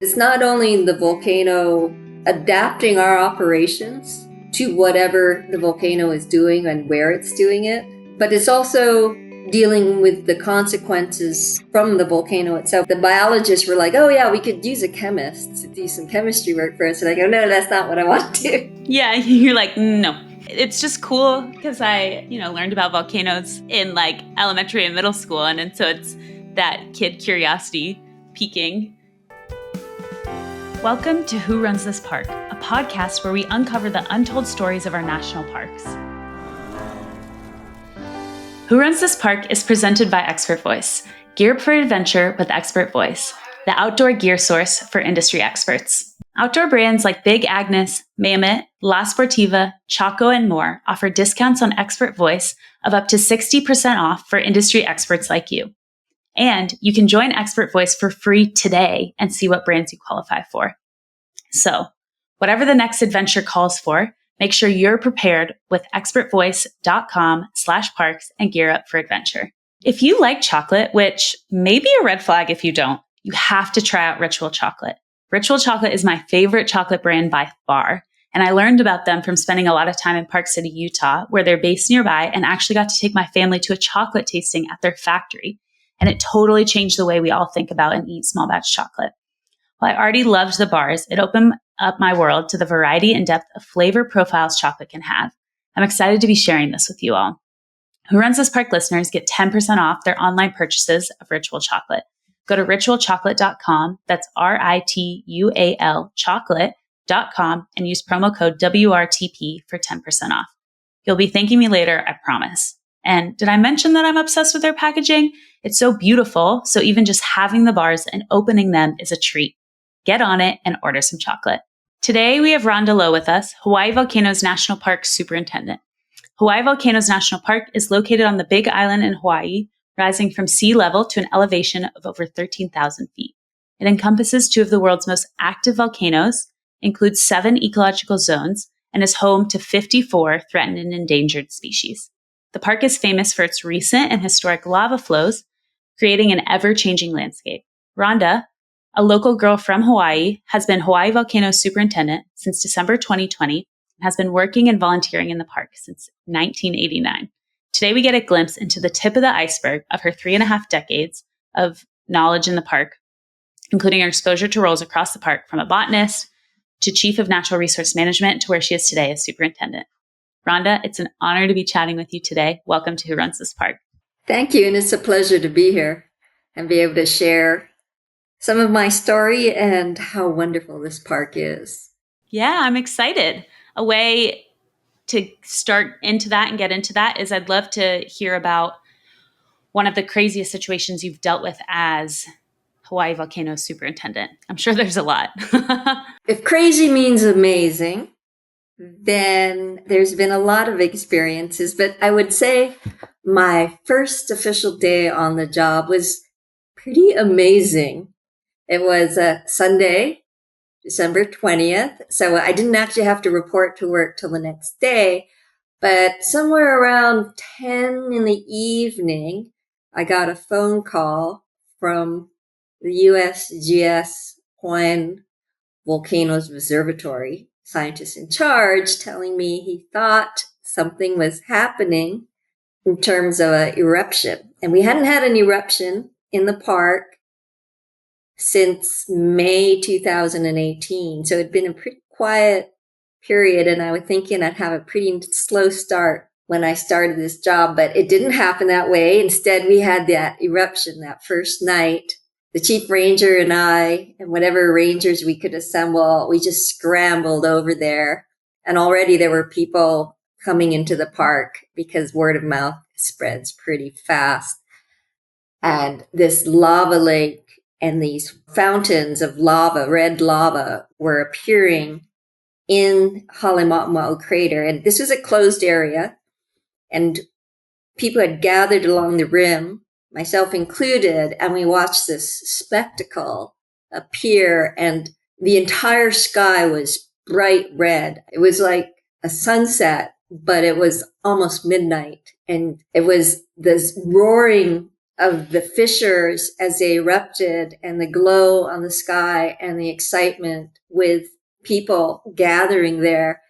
It's not only the volcano adapting our operations to whatever the volcano is doing and where it's doing it, but it's also dealing with the consequences from the volcano itself. The biologists were like, oh yeah, we could use a chemist to do some chemistry work for us. And I go, no, that's not what I want to do. Yeah, you're like, no. It's just cool because I, learned about volcanoes in like elementary and middle school. And so it's that kid curiosity peaking. Welcome to Who Runs This Park, a podcast where we uncover the untold stories of our national parks. Who Runs This Park is presented by Expert Voice. Gear up for adventure with Expert Voice, the outdoor gear source for industry experts. Outdoor brands like Big Agnes, Mammoth, La Sportiva, Chaco, and more offer discounts on Expert Voice of up to 60% off for industry experts like you. And you can join Expert Voice for free today and see what brands you qualify for. So, whatever the next adventure calls for, make sure you're prepared with expertvoice.com/parks and gear up for adventure. If you like chocolate, which may be a red flag if you don't, you have to try out Ritual Chocolate. Ritual Chocolate is my favorite chocolate brand by far, and I learned about them from spending a lot of time in Park City, Utah, where they're based nearby, and actually got to take my family to a chocolate tasting at their factory. And it totally changed the way we all think about and eat small batch chocolate. While I already loved the bars, it opened up my world to the variety and depth of flavor profiles chocolate can have. I'm excited to be sharing this with you all. Who Runs This Park listeners get 10% off their online purchases of Ritual Chocolate. Go to ritualchocolate.com, that's RITUAL chocolate.com, and use promo code WRTP for 10% off. You'll be thanking me later, I promise. And did I mention that I'm obsessed with their packaging? It's so beautiful, so even just having the bars and opening them is a treat. Get on it and order some chocolate. Today we have Rhonda Loh with us, Hawaiʻi Volcanoes National Park Superintendent. Hawaiʻi Volcanoes National Park is located on the Big Island in Hawaii, rising from sea level to an elevation of over 13,000 feet. It encompasses two of the world's most active volcanoes, includes 7 ecological zones, and is home to 54 threatened and endangered species. The park is famous for its recent and historic lava flows, creating an ever-changing landscape. Rhonda, a local girl from Hawaii, has been Hawaiʻi Volcanoes Superintendent since December 2020 and has been working and volunteering in the park since 1989. Today, we get a glimpse into the tip of the iceberg of her 3.5 decades of knowledge in the park, including her exposure to roles across the park, from a botanist to chief of natural resource management to where she is today as superintendent. Rhonda, it's an honor to be chatting with you today. Welcome to Who Runs This Park. Thank you, and it's a pleasure to be here and be able to share some of my story and how wonderful this park is. Yeah, I'm excited. A way to start into that and get into that is I'd love to hear about one of the craziest situations you've dealt with as Hawaiʻi Volcanoes Superintendent. I'm sure there's a lot. If crazy means amazing, then there's been a lot of experiences, but I would say my first official day on the job was pretty amazing. It was a Sunday, December 20th. So I didn't actually have to report to work till the next day, but somewhere around 10 in the evening, I got a phone call from the USGS Hawaiʻi Volcanoes Observatory scientist in charge telling me he thought something was happening in terms of an eruption. And we hadn't had an eruption in the park since May 2018. So it'd been a pretty quiet period, and I was thinking I'd have a pretty slow start when I started this job, but it didn't happen that way. Instead, we had that eruption that first night. The chief ranger and I, and whatever rangers we could assemble, we just scrambled over there. And already there were people coming into the park because word of mouth spreads pretty fast. And this lava lake and these fountains of lava, red lava, were appearing in Halemaumau crater. And this was a closed area, and people had gathered along the rim, myself included, and we watched this spectacle appear, and the entire sky was bright red. It was like a sunset, but it was almost midnight, and it was this roaring of the fissures as they erupted and the glow on the sky and the excitement with people gathering there.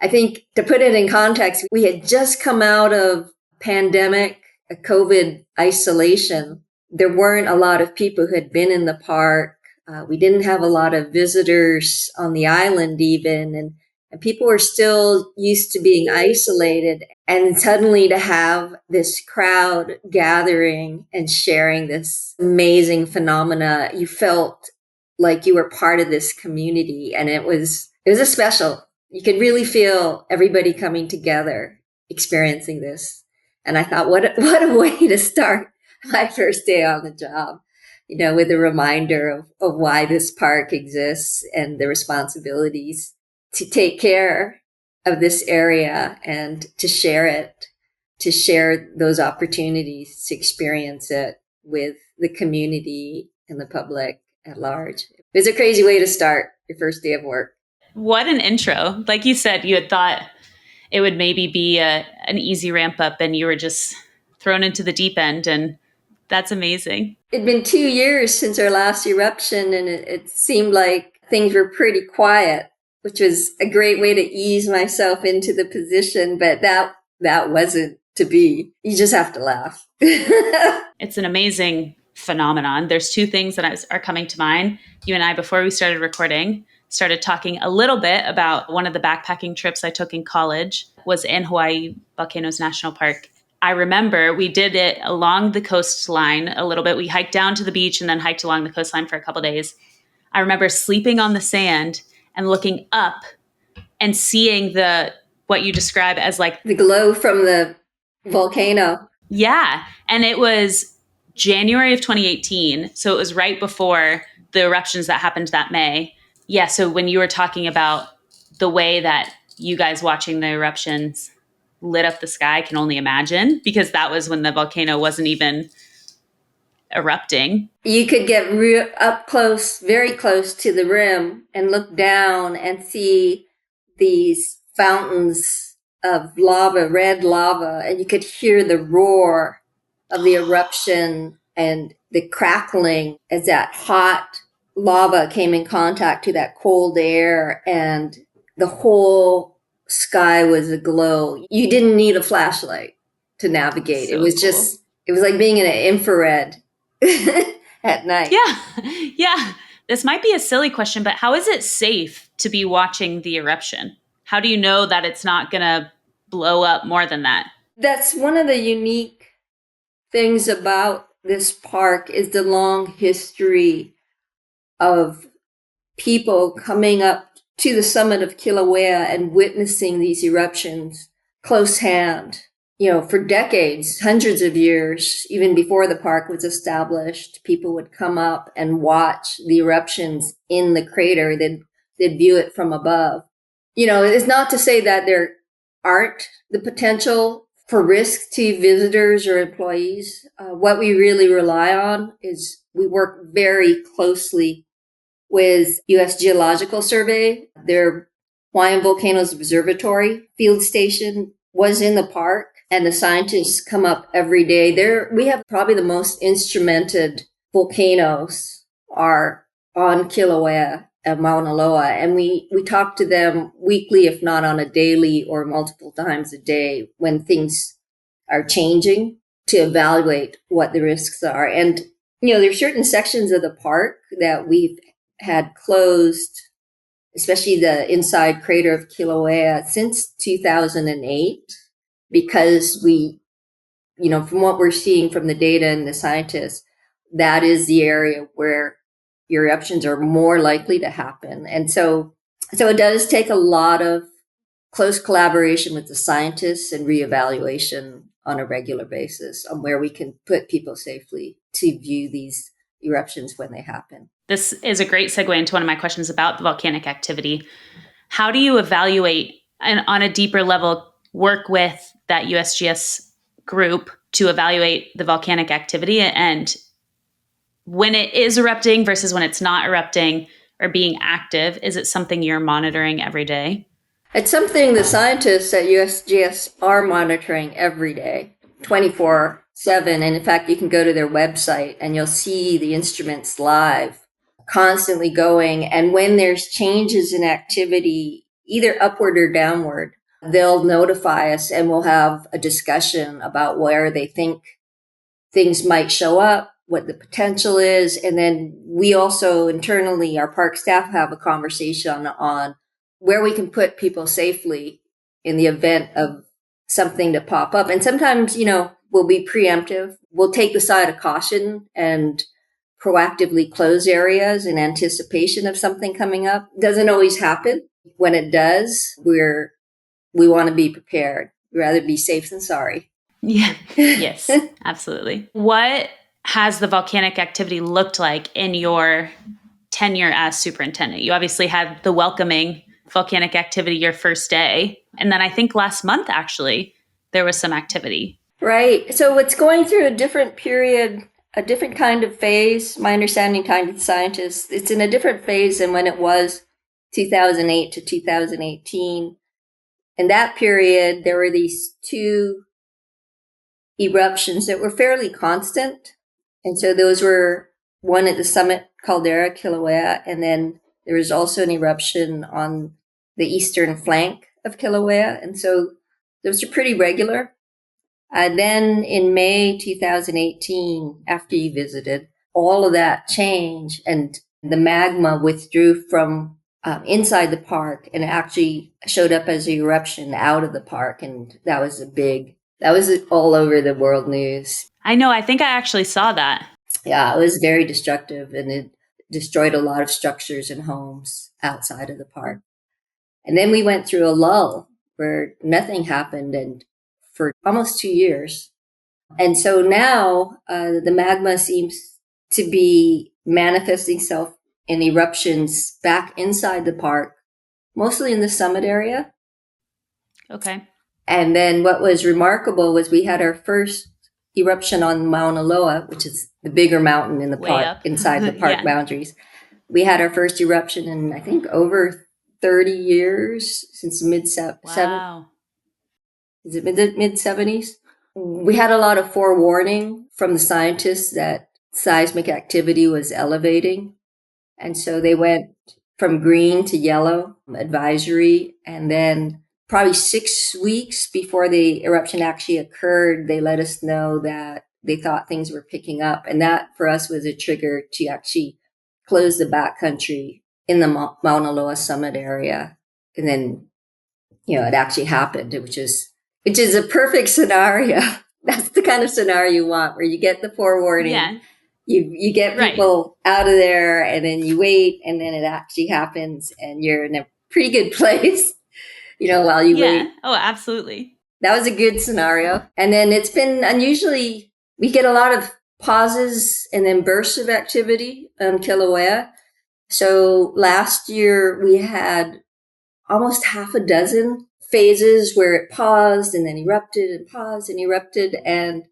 I think to put it in context, we had just come out of pandemic, a COVID isolation. There weren't a lot of people who had been in the park. We didn't have a lot of visitors on the island even, and people were still used to being isolated. And suddenly to have this crowd gathering and sharing this amazing phenomena, you felt like you were part of this community. And it was a special. You could really feel everybody coming together, experiencing this. And I thought, what a way to start my first day on the job, with a reminder of why this park exists and the responsibilities to take care of this area and to share those opportunities to experience it with the community and the public at large. It was a crazy way to start your first day of work. What an intro. Like you said, you had thought it would maybe be an easy ramp up and you were just thrown into the deep end, and that's amazing. It'd been 2 years since our last eruption, and it seemed like things were pretty quiet, which was a great way to ease myself into the position, but that wasn't to be. You just have to laugh. It's an amazing phenomenon. There's two things that are coming to mind. You and I, before we started recording, started talking a little bit about one of the backpacking trips I took in college was in Hawaiʻi Volcanoes National Park. I remember we did it along the coastline a little bit. We hiked down to the beach and then hiked along the coastline for a couple days. I remember sleeping on the sand and looking up and seeing what you describe as like the glow from the volcano. Yeah. And it was January of 2018. So it was right before the eruptions that happened that May. Yeah. So when you were talking about the way that you guys watching the eruptions lit up the sky, I can only imagine, because that was when the volcano wasn't even erupting. You could get up close, very close to the rim and look down and see these fountains of lava, red lava, and you could hear the roar of the eruption and the crackling as that hot lava came in contact to that cold air, and the whole sky was aglow. You didn't need a flashlight to navigate. So it was cool. just, it was like being in an infrared at night. Yeah. This might be a silly question, but how is it safe to be watching the eruption? How do you know that it's not going to blow up more than that? That's one of the unique things about this park is the long history of people coming up to the summit of Kīlauea and witnessing these eruptions close hand. For decades, hundreds of years, even before the park was established, people would come up and watch the eruptions in the crater. They'd view it from above. It's not to say that there aren't the potential for risk to visitors or employees. What we really rely on is we work very closely with US Geological Survey. Their Hawaiian Volcanoes Observatory field station was in the park, and the scientists come up every day. We have probably the most instrumented volcanoes are on Kīlauea and Mauna Loa, and we talk to them weekly, if not on a daily or multiple times a day when things are changing, to evaluate what the risks are. And, there's certain sections of the park that we've had closed, especially the inside crater of Kīlauea, since 2008, because we, from what we're seeing from the data and the scientists, that is the area where eruptions are more likely to happen. And so it does take a lot of close collaboration with the scientists and reevaluation on a regular basis on where we can put people safely to view these eruptions when they happen. This is a great segue into one of my questions about the volcanic activity. How do you evaluate and on a deeper level work with that USGS group to evaluate the volcanic activity, and when it is erupting versus when it's not erupting or being active? Is it something you're monitoring every day? It's something the scientists at USGS are monitoring every day, 24/7. 7. And in fact, you can go to their website and you'll see the instruments live, constantly going. And when there's changes in activity, either upward or downward, they'll notify us and we'll have a discussion about where they think things might show up, what the potential is. And then we also internally, our park staff, have a conversation on where we can put people safely in the event of something to pop up. And sometimes, we'll be preemptive. We'll take the side of caution and proactively close areas in anticipation of something coming up. Doesn't always happen. When it does, we want to be prepared. We'd rather be safe than sorry. Yeah. Yes, absolutely. What has the volcanic activity looked like in your tenure as superintendent? You obviously had the welcoming volcanic activity your first day. And then I think last month, actually, there was some activity. Right. So it's going through a different period, a different kind of phase. My understanding, talking to scientists, it's in a different phase than when it was 2008 to 2018. In that period, there were these 2 eruptions that were fairly constant. And so those were one at the summit caldera, Kīlauea, and then there was also an eruption on the eastern flank of Kīlauea. And so those are pretty regular. Then in May 2018, after you visited, all of that changed and the magma withdrew from inside the park and actually showed up as an eruption out of the park. And that was all over the world news. I know. I think I actually saw that. Yeah, it was very destructive and it destroyed a lot of structures and homes outside of the park. And then we went through a lull where nothing happened and for almost 2 years. And so now the magma seems to be manifesting itself in eruptions back inside the park, mostly in the summit area. Okay. And then what was remarkable was we had our first eruption on Mauna Loa, which is the bigger mountain in the park, inside the park boundaries. We had our first eruption in, I think, over 30 years, since Wow. Is it mid-70s? We had a lot of forewarning from the scientists that seismic activity was elevating. And so they went from green to yellow advisory. And then probably 6 weeks before the eruption actually occurred, they let us know that they thought things were picking up. And that for us was a trigger to actually close the backcountry in the Mauna Loa summit area. And then, it actually happened, which is a perfect scenario. That's the kind of scenario you want, where you get the forewarning. Yeah. You get people out of there and then you wait and then it actually happens and you're in a pretty good place, while you wait. Oh, absolutely. That was a good scenario. And then it's been unusually, we get a lot of pauses and then bursts of activity on Kīlauea. So last year we had almost half a dozen phases where it paused and then erupted and paused and erupted. And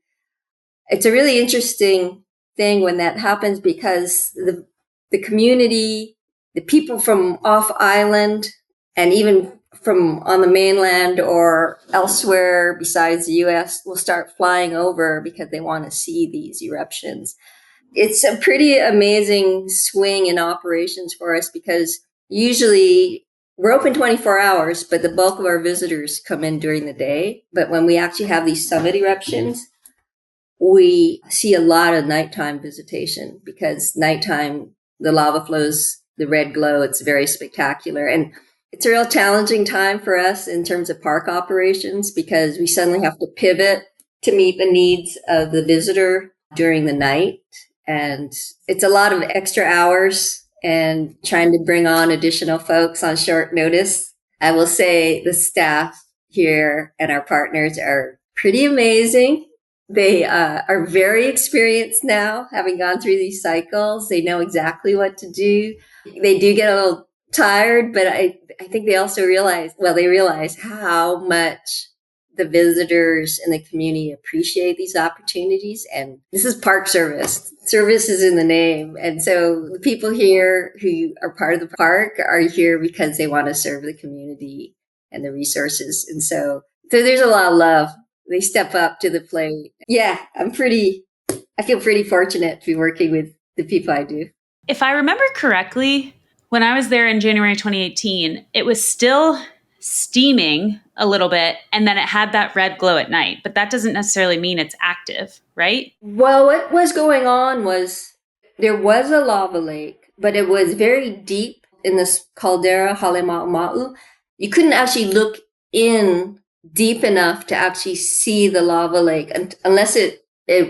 it's a really interesting thing when that happens because the community, the people from off island and even from on the mainland or elsewhere besides the US will start flying over because they want to see these eruptions. It's a pretty amazing swing in operations for us because usually we're open 24 hours, but the bulk of our visitors come in during the day. But when we actually have these summit eruptions, we see a lot of nighttime visitation because nighttime, the lava flows, the red glow, it's very spectacular. And it's a real challenging time for us in terms of park operations because we suddenly have to pivot to meet the needs of the visitor during the night. And it's a lot of extra hours and trying to bring on additional folks on short notice. I will say the staff here and our partners are pretty amazing. They are very experienced now, having gone through these cycles. They know exactly what to do. They do get a little tired, but I think they also realize how much the visitors and the community appreciate these opportunities. And this is park service. Service is in the name. And so the people here who are part of the park are here because they want to serve the community and the resources. And so there's a lot of love. they step up to the plate. Yeah, I feel pretty fortunate to be working with the people I do. If I remember correctly, when I was there in January 2018, it was still steaming a little bit and then it had that red glow at night, but that doesn't necessarily mean it's active, right? Well, what was going on was there was a lava lake, but it was very deep in this caldera, Halema'uma'u. You couldn't actually look in deep enough to actually see the lava lake unless it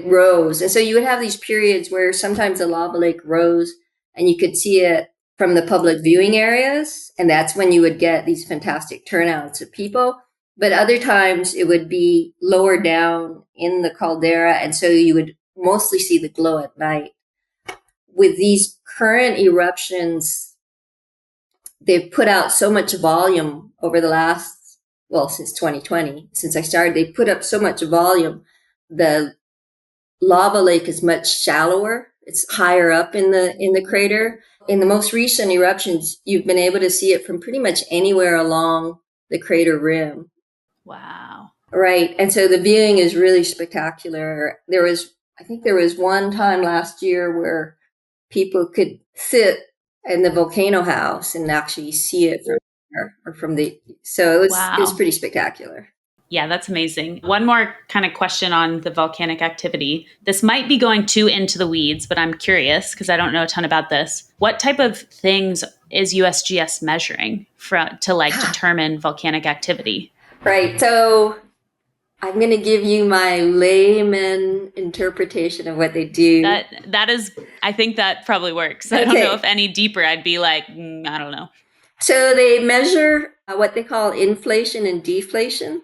rose. And so you would have these periods where sometimes the lava lake rose and you could see it from the public viewing areas. And that's when you would get these fantastic turnouts of people. But other times it would be lower down in the caldera. And so you would mostly see the glow at night. With these current eruptions, they've put out so much volume over the last, well, since 2020, since I started, they put up so much volume. The lava lake is much shallower. It's higher up in the crater. In the most recent eruptions, you've been able to see it from pretty much anywhere along the crater rim. Wow. Right. And so the viewing is really spectacular. I think there was one time last year where people could sit in the volcano house and actually see it from there or so it was pretty spectacular. Yeah, that's amazing. One more kind of question on the volcanic activity. This might be going too into the weeds, but I'm curious because I don't know a ton about this. What type of things is USGS measuring to determine volcanic activity? Right. So I'm going to give you my layman interpretation of what they do. That is, I think that probably works. I don't know if any deeper I'd be like, I don't know. So they measure what they call inflation and deflation.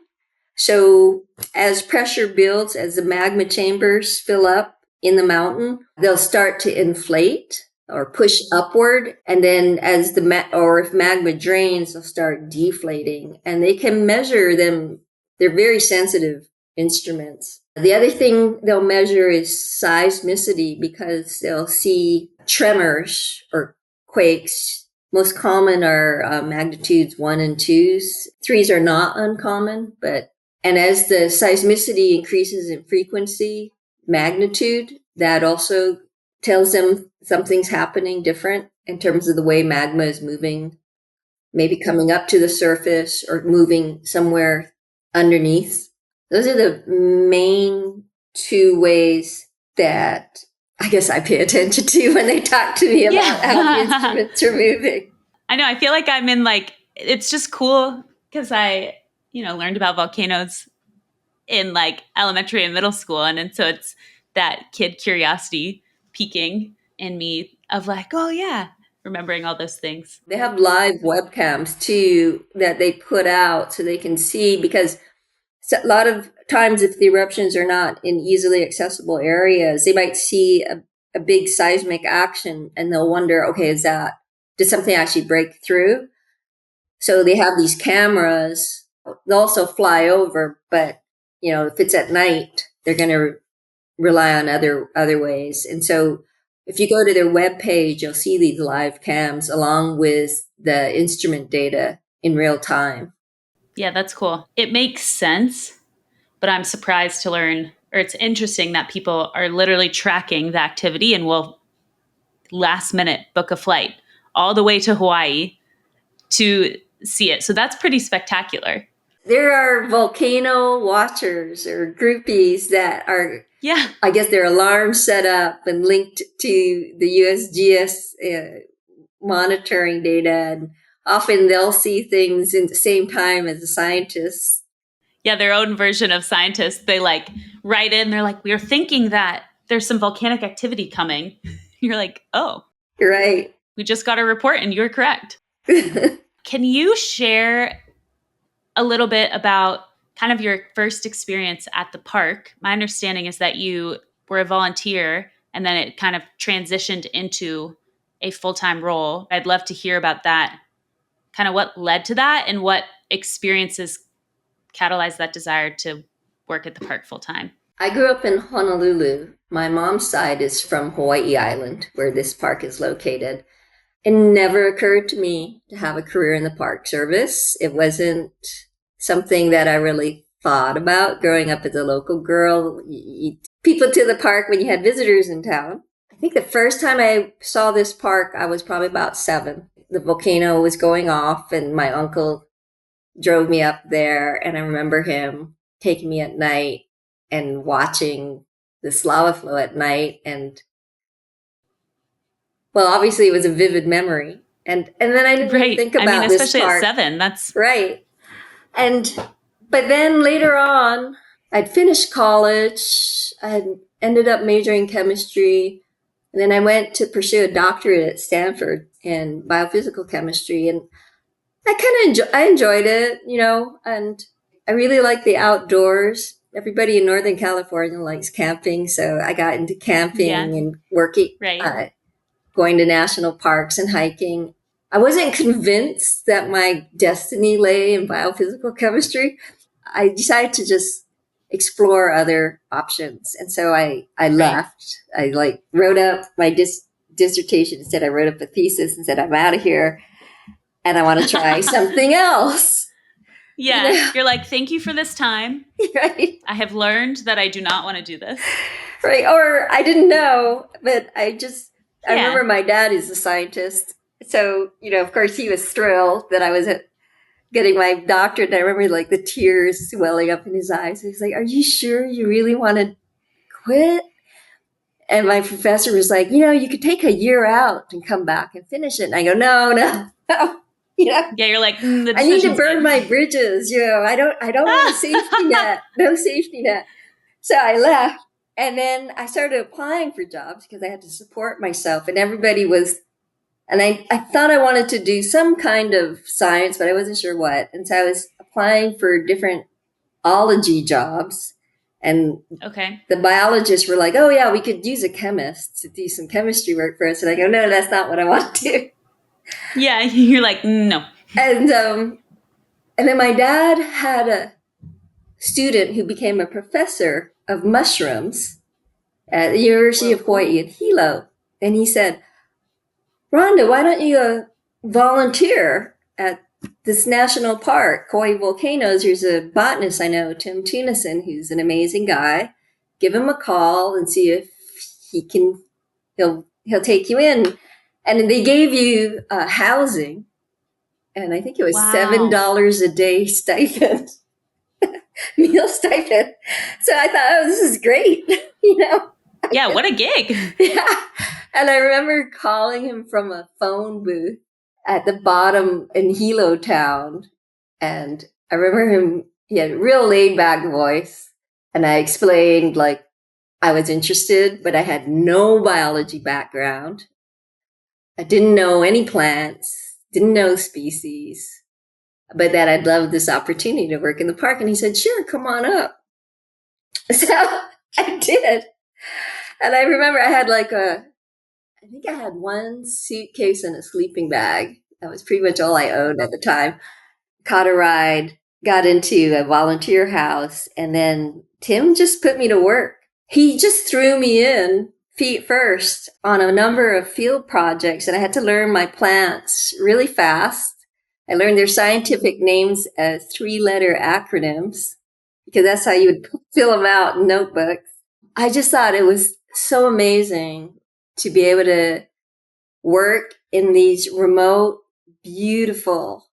So as pressure builds, as the magma chambers fill up in the mountain, they'll start to inflate or push upward. And then as if magma drains, they'll start deflating. And they can measure them. They're very sensitive instruments. The other thing they'll measure is seismicity because they'll see tremors or quakes. Most common are magnitudes 1 and 2s. 3s are not uncommon, and as the seismicity increases in frequency, magnitude, that also tells them something's happening different in terms of the way magma is moving, maybe coming up to the surface or moving somewhere underneath. Those are the main 2 ways that I guess I pay attention to when they talk to me about how the instruments are moving. I know. I feel like I'm in it's just cool because I learned about volcanoes in elementary and middle school. And so it's that kid curiosity peaking in me of oh yeah, remembering all those things. They have live webcams too that they put out so they can see, because a lot of times if the eruptions are not in easily accessible areas, they might see a big seismic action and they'll wonder, okay, did something actually break through? So they have these cameras. They'll also fly over, but if it's at night, they're going to rely on other ways. And so if you go to their webpage, you'll see these live cams along with the instrument data in real time. Yeah, that's cool. It makes sense, but I'm surprised to learn, or it's interesting that people are literally tracking the activity and will last minute book a flight all the way to Hawaii to see it. So that's pretty spectacular. There are volcano watchers or groupies that are, I guess their alarms set up and linked to the USGS monitoring data. And often they'll see things in the same time as the scientists. Yeah, their own version of scientists. They write in, they're like, we're thinking that there's some volcanic activity coming. You're like, oh. You're right. We just got a report and you're correct. Can you share a little bit about kind of your first experience at the park? My understanding is that you were a volunteer and then it kind of transitioned into a full-time role. I'd love to hear about that, kind of what led to that and what experiences catalyzed that desire to work at the park full-time. I grew up in Honolulu. My mom's side is from Hawaiʻi Island, where this park is located. It never occurred to me to have a career in the Park Service. It wasn't something that I really thought about growing up as a local girl. You people to the park when you had visitors in town. I think the first time I saw this park, I was probably about 7. The volcano was going off, and my uncle drove me up there, and I remember him taking me at night and watching this lava flow at night. And well, obviously it was a vivid memory. And then I didn't really Right. think I mean, about this especially at park. 7, that's Right. And but then later on, I'd finished college. I had ended up majoring in chemistry. And then I went to pursue a doctorate at Stanford in biophysical chemistry. And I enjoyed it, and I really like the outdoors. Everybody in Northern California likes camping, so I got into yeah, camping and working, right. going to national parks and hiking. I wasn't convinced that my destiny lay in biophysical chemistry. I decided to just explore other options, and so I Right. left. I wrote up my dissertation instead. I wrote up a thesis and said I'm out of here and I want to try something else. You Yeah. know, You're like, "Thank you for this time. right? I have learned that I do not want to do this." Right. Or I didn't know, but I Yeah. remember my dad is a scientist. So, of course he was thrilled that I was getting my doctorate. And I remember the tears welling up in his eyes. He's like, "Are you sure you really want to quit?" And my professor was like, "You could take a year out and come back and finish it." And I go, "No, no, no." You know, Yeah, you're like, "The I need to decision's burn made." my bridges. I don't want a safety net. No safety net. So I left, and then I started applying for jobs because I had to support myself, and everybody was, and I thought I wanted to do some kind of science, but I wasn't sure what. And so I was applying for different ology jobs, and Okay. the biologists were like, "Oh yeah, we could use a chemist to do some chemistry work for us." And I go, "No, that's not what I want to do." Yeah, you're like, "No." And then my dad had a student who became a professor of mushrooms at the University Whoa. of Hawaii in Hilo. And he said, "Rhonda, why don't you volunteer at this national park, Hawaiʻi Volcanoes? There's a botanist I know, Tim Tunison, who's an amazing guy. Give him a call and see if he can, he'll take you in." And they gave you housing, and I think it was Wow. $7 a day stipend. Meal stipend. So I thought, oh, this is great. Yeah, what a gig. Yeah. And I remember calling him from a phone booth at the bottom in Hilo Town. And I remember he had a real laid back voice. And I explained I was interested, but I had no biology background. I didn't know any plants, didn't know species, but that I'd love this opportunity to work in the park. And he said, "Sure, come on up." So I did. And I remember I think I had one suitcase and a sleeping bag. That was pretty much all I owned at the time. Caught a ride, got into a volunteer house, and then Tim just put me to work. He just threw me in feet first on a number of field projects, and I had to learn my plants really fast. I learned their scientific names as 3-letter acronyms because that's how you would fill them out in notebooks. I just thought it was so amazing to be able to work in these remote, beautiful,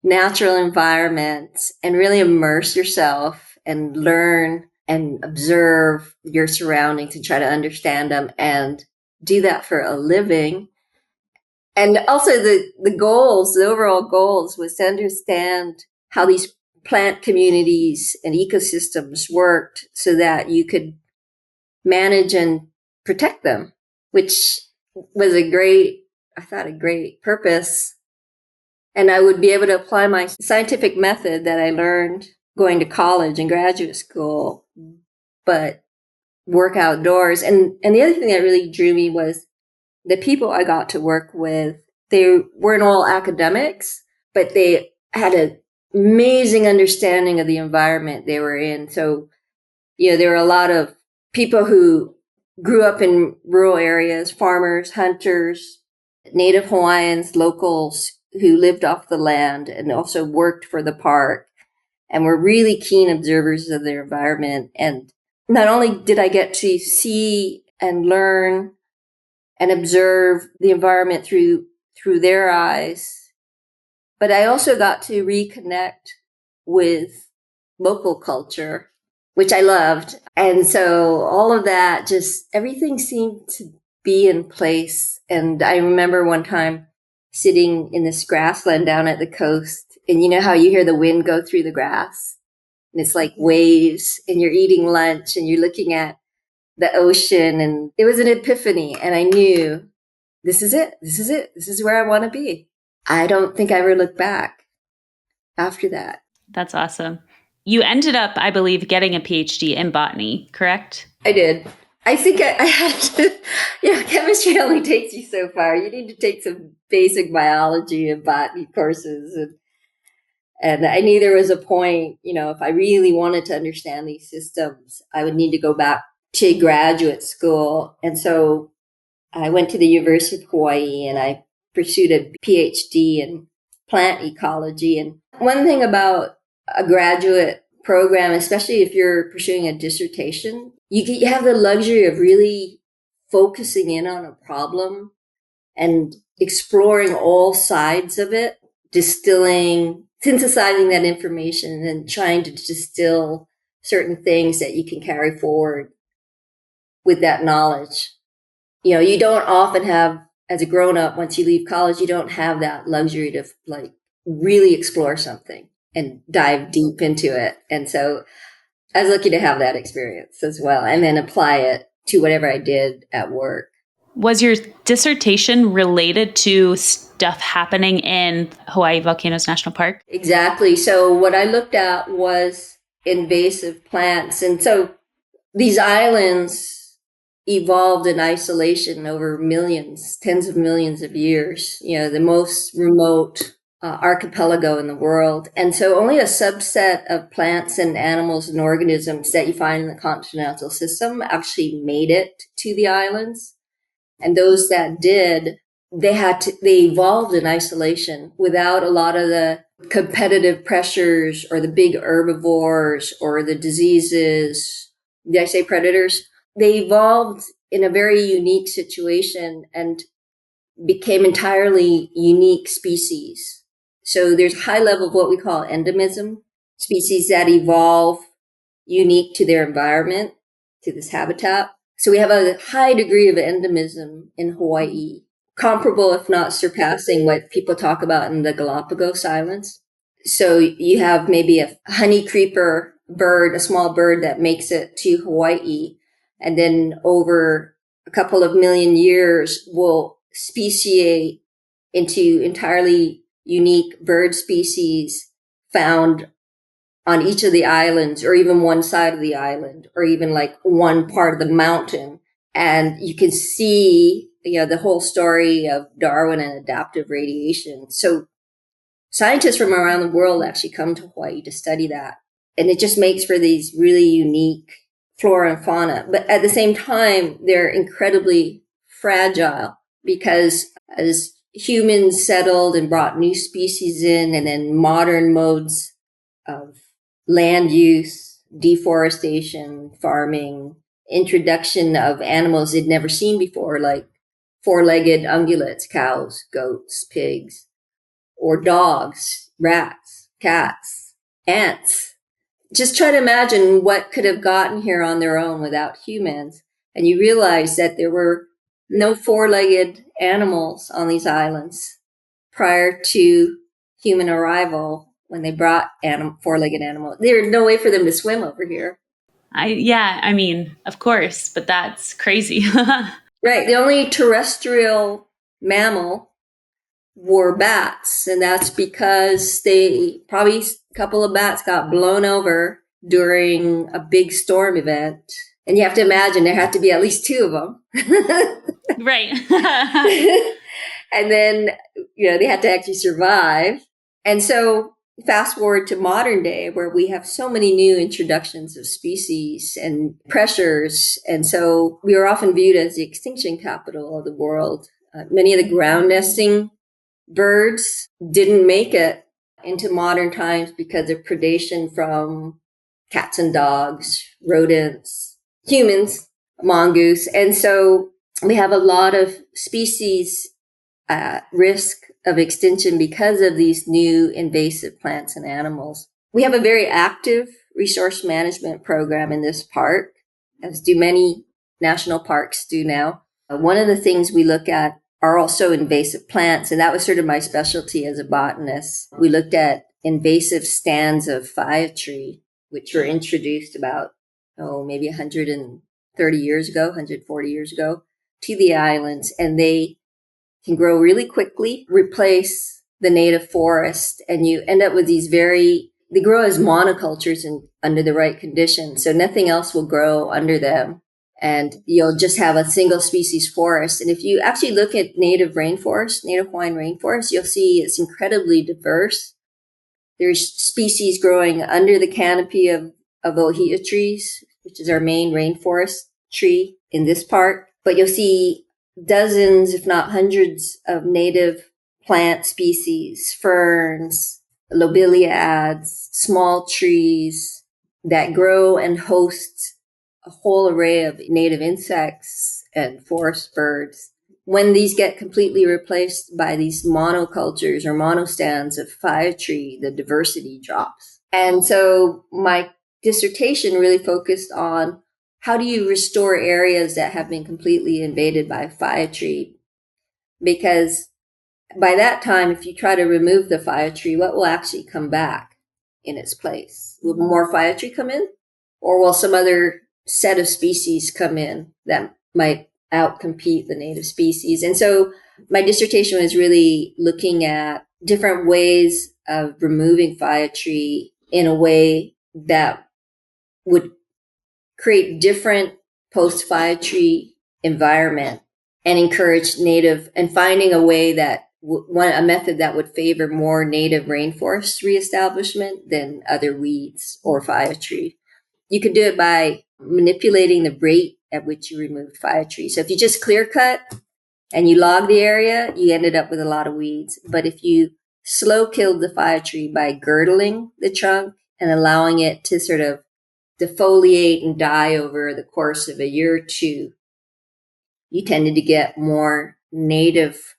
natural environments and really immerse yourself and learn and observe your surroundings and try to understand them and do that for a living. And also the overall goals was to understand how these plant communities and ecosystems worked so that you could manage and protect them, which was I thought, a great purpose. And I would be able to apply my scientific method that I learned going to college and graduate school, but work outdoors. And the other thing that really drew me was the people I got to work with. They weren't all academics, but they had an amazing understanding of the environment they were in. So, there were a lot of people who grew up in rural areas, farmers, hunters, Native Hawaiians, locals who lived off the land and also worked for the park. and were really keen observers of their environment. And not only did I get to see and learn and observe the environment through their eyes, but I also got to reconnect with local culture, which I loved. And so all of that, just everything seemed to be in place. And I remember one time sitting in this grassland down at the coast, and you know how you hear the wind go through the grass? And it's like waves, and you're eating lunch and you're looking at the ocean, and it was an epiphany. And I knew this is it. This is it. This is where I want to be. I don't think I ever looked back after that. That's awesome. You ended up, I believe, getting a PhD in botany, correct? I did. I think I had to, chemistry only takes you so far. You need to take some basic biology and botany courses. And I knew there was a point, if I really wanted to understand these systems, I would need to go back to graduate school. And so I went to the University of Hawaii and I pursued a PhD in plant ecology. And one thing about a graduate program, especially if you're pursuing a dissertation, you have the luxury of really focusing in on a problem and exploring all sides of it, synthesizing that information, and then trying to distill certain things that you can carry forward with that knowledge. You don't often have, as a grown-up, once you leave college, you don't have that luxury to really explore something and dive deep into it. And so I was lucky to have that experience as well, and then apply it to whatever I did at work. Was your dissertation related to stuff happening in Hawaiʻi Volcanoes National Park? Exactly. So what I looked at was invasive plants. And so these islands evolved in isolation over millions, tens of millions of years, the most remote archipelago in the world. And so only a subset of plants and animals and organisms that you find in the continental system actually made it to the islands. And those that did, they evolved in isolation without a lot of the competitive pressures or the big herbivores or the diseases. Did I say predators? They evolved in a very unique situation and became entirely unique species. So there's a high level of what we call endemism, species that evolve unique to their environment, to this habitat. So we have a high degree of endemism in Hawaii, comparable, if not surpassing, what people talk about in the Galapagos Islands. So you have maybe a honey creeper bird, a small bird that makes it to Hawaii, and then over a couple of million years will speciate into entirely unique bird species found on each of the islands, or even one side of the island, or even like one part of the mountain. And you can see, the whole story of Darwin and adaptive radiation. So scientists from around the world actually come to Hawaii to study that. And it just makes for these really unique flora and fauna. But at the same time, they're incredibly fragile because as humans settled and brought new species in, and then modern modes of land use, deforestation, farming, introduction of animals they'd never seen before, like four-legged ungulates, cows, goats, pigs, or dogs, rats, cats, ants. Just try to imagine what could have gotten here on their own without humans. And you realize that there were no four-legged animals on these islands prior to human arrival. When they brought four-legged animals, there's no way for them to swim over here. Of course, but that's crazy. Right. The only terrestrial mammal were bats, and that's because probably a couple of bats got blown over during a big storm event. And you have to imagine there had to be at least two of them. Right. And then, they had to actually survive. And so fast forward to modern day, where we have so many new introductions of species and pressures. And so we are often viewed as the extinction capital of the world. Many of the ground nesting birds didn't make it. into modern times because of predation from cats and dogs, rodents, humans, mongoose. And so we have a lot of species at risk of extinction because of these new invasive plants and animals. We have a very active resource management program in this park, as do many national parks do now. One of the things we look at are also invasive plants, and that was sort of my specialty as a botanist. We looked at invasive stands of firetree, which were introduced about, maybe 130 years ago, 140 years ago, to the islands, and they can grow really quickly, replace the native forest, and you end up with these they grow as monocultures under the right conditions, so nothing else will grow under them. And you'll just have a single species forest. And if you actually look at native rainforest, native Hawaiian rainforest, you'll see it's incredibly diverse. There's species growing under the canopy of ohia trees, which is our main rainforest tree in this park. But you'll see dozens, if not hundreds, of native plant species, ferns, lobeliads, small trees that grow and host a whole array of native insects and forest birds. When these get completely replaced by these monocultures or monostands of firetree, the diversity drops. And so my dissertation really focused on how do you restore areas that have been completely invaded by firetree? Because by that time, if you try to remove the firetree, what will actually come back in its place? Will more firetree come in? Or will some other set of species come in that might outcompete the native species? And so my dissertation was really looking at different ways of removing firetree in a way that would create different post-firetree environment and encourage native, and finding a way that a method that would favor more native rainforest reestablishment than other weeds or firetree. You can do it by manipulating the rate at which you removed firetree. So if you just clear cut and you log the area, you ended up with a lot of weeds. But if you slow killed the firetree by girdling the trunk and allowing it to sort of defoliate and die over the course of a year or two, you tended to get more native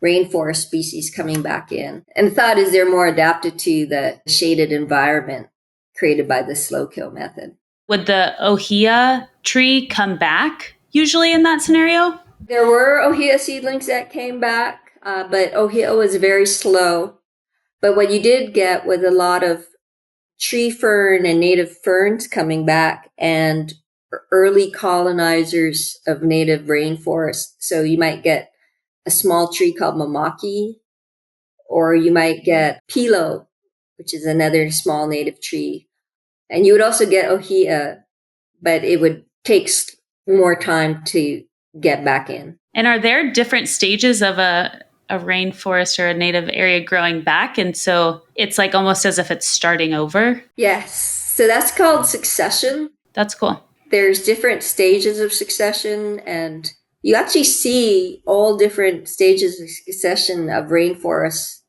rainforest species coming back in. And the thought is they're more adapted to the shaded environment created by the slow kill method. Would the ohia tree come back usually in that scenario? There were ohia seedlings that came back, but ohia was very slow. But what you did get was a lot of tree fern and native ferns coming back and early colonizers of native rainforest. So you might get a small tree called mamaki, or you might get pilo, which is another small native tree. And you would also get ohia, but it would take more time to get back in. And are there different stages of a rainforest or a native area growing back? And so it's like almost as if it's starting over? Yes. So that's called succession. That's cool. There's different stages of succession, and you actually see all different stages of succession of rainforests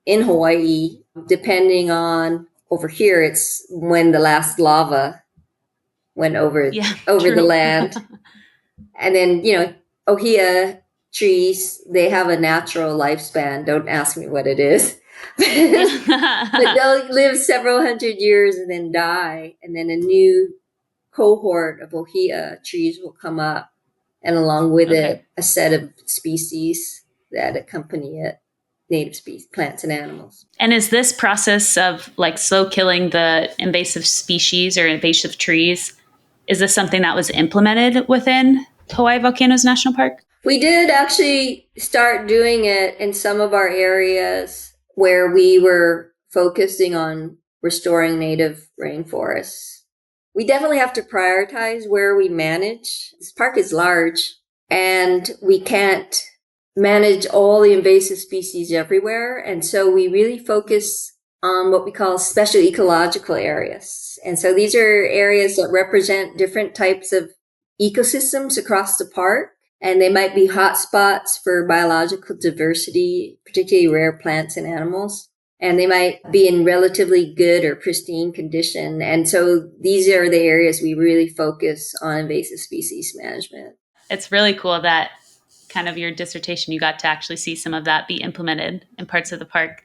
in Hawaii, depending on, over here, it's when the last lava went over the land. And then, ohia trees, they have a natural lifespan. Don't ask me what it is. But they'll live several hundred years and then die. And then a new cohort of ohia trees will come up, and along with it, a set of species that accompany it, native species, plants and animals. And is this process of like slow killing the invasive species or invasive trees, is this something that was implemented within Hawaiʻi Volcanoes National Park? We did actually start doing it in some of our areas where we were focusing on restoring native rainforests. We definitely have to prioritize where we manage. This park is large, and we can't manage all the invasive species everywhere. And so we really focus on what we call special ecological areas. And so these are areas that represent different types of ecosystems across the park. and they might be hotspots for biological diversity, particularly rare plants and animals. And they might be in relatively good or pristine condition. And so these are the areas we really focus on invasive species management. It's really cool that kind of your dissertation, you got to actually see some of that be implemented in parts of the park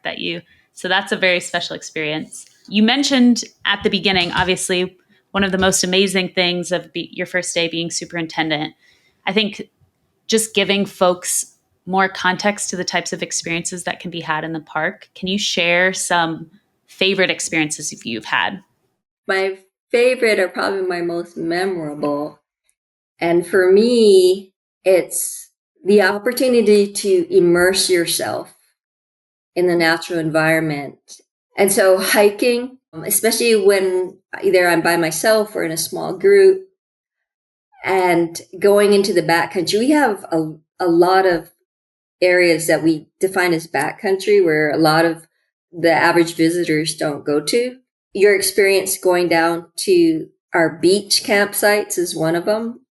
so that's a very special experience. You mentioned at the beginning, obviously, one of the most amazing things of your first day being superintendent. I think just giving folks more context to the types of experiences that can be had in the park. Can you share some favorite experiences you've had? My favorite are probably my most memorable. And for me, it's the opportunity to immerse yourself in the natural environment. And so hiking, especially when either I'm by myself or in a small group, and going into the backcountry, we have a lot of areas that we define as backcountry where a lot of the average visitors don't go to. Your experience going down to our beach campsites is one of them.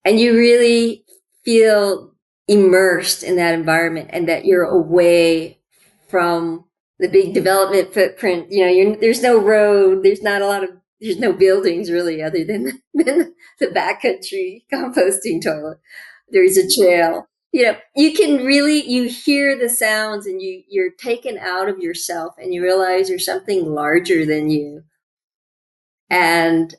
And you really feel immersed in that environment and that you're away from the big development footprint. There's no road, there's no buildings really other than the backcountry composting toilet. There's a trail. You hear the sounds and you're taken out of yourself and you realize there's something larger than you. And